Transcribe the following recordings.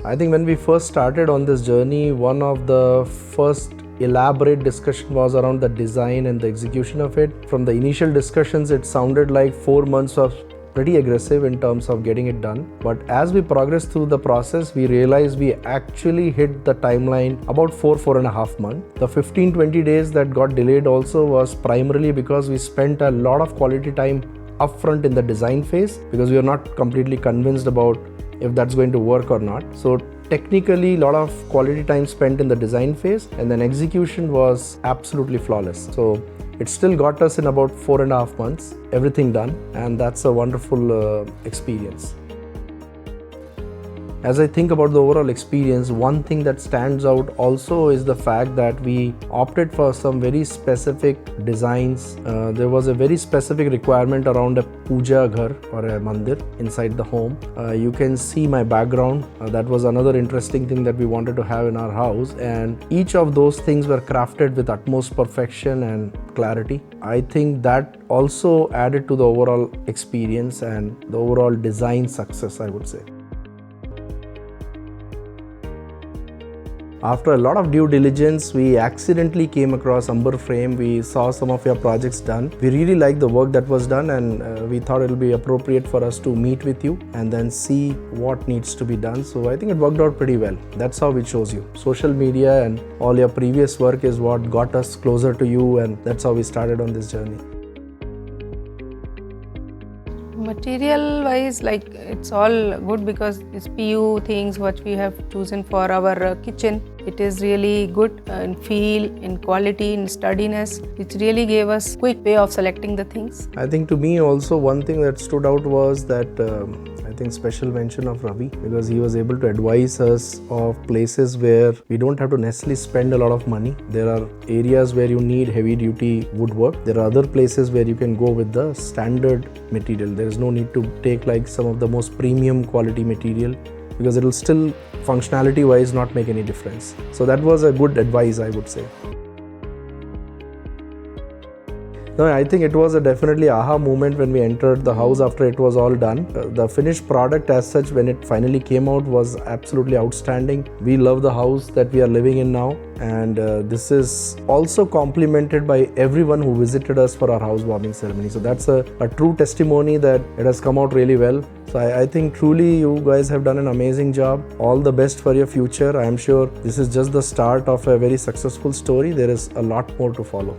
I think when we first started on this journey, one of the first elaborate discussion was around the design and the execution of it. From the initial discussions, it sounded like 4 months was pretty aggressive in terms of getting it done. But as we progressed through the process, we realized we actually hit the timeline about 4.5 months. The 15-20 days that got delayed also was primarily because we spent a lot of quality time upfront in the design phase, because we are not completely convinced about if that's going to work or not. So technically, a lot of quality time spent in the design phase, and then execution was absolutely flawless. So it still got us in about 4.5 months, everything done, and that's a wonderful experience. As I think about the overall experience, one thing that stands out also is the fact that we opted for some very specific designs. There was a very specific requirement around a puja ghar or a mandir inside the home. You can see my background. That was another interesting thing that we wanted to have in our house, and each of those things were crafted with utmost perfection and clarity. I think that also added to the overall experience and the overall design success, I would say. After a lot of due diligence, we accidentally came across Umber Frame. We saw some of your projects done. We really liked the work that was done, and we thought it will be appropriate for us to meet with you and then see what needs to be done. So I think it worked out pretty well. That's how we chose you. Social media and all your previous work is what got us closer to you, and that's how we started on this journey. Material wise, like, it's all good because these PU things which we have chosen for our kitchen, it is really good in feel, in quality, in sturdiness. It really gave us quick way of selecting the things. I think to me also one thing that stood out was that I think special mention of Ravi, because he was able to advise us of places where we don't have to necessarily spend a lot of money. There are areas where you need heavy duty woodwork. There are other places where you can go with the standard material. There is no need to take like some of the most premium quality material, because it will still functionality wise not make any difference. So that was a good advice, I would say. No, I think it was a definitely aha moment when we entered the house after it was all done. The finished product as such, when it finally came out, was absolutely outstanding. We love the house that we are living in now, and this is also complemented by everyone who visited us for our housewarming ceremony. So that's a true testimony that it has come out really well. So I think truly you guys have done an amazing job. All the best for your future. I am sure this is just the start of a very successful story. There is a lot more to follow.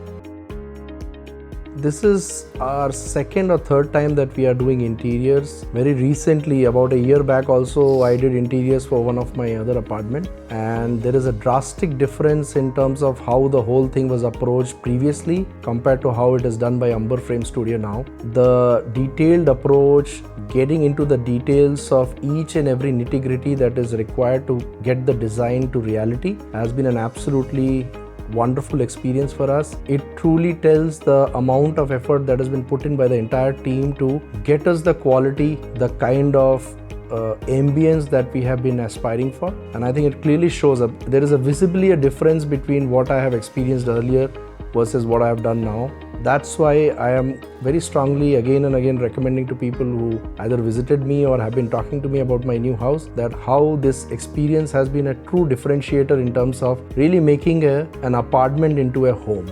This is our second or third time that we are doing interiors. Very recently, about a year back also, I did interiors for one of my other apartments, and there is a drastic difference in terms of how the whole thing was approached previously compared to how it is done by Umber Frame Studio now. The detailed approach, getting into the details of each and every nitty-gritty that is required to get the design to reality has been an absolutely wonderful experience for us. It truly tells the amount of effort that has been put in by the entire team to get us the quality, the kind of ambience that we have been aspiring for, and I think it clearly shows up. There is visibly a difference between what I have experienced earlier versus what I have done now. That's why I am very strongly again and again recommending to people who either visited me or have been talking to me about my new house, that how this experience has been a true differentiator in terms of really making an apartment into a home.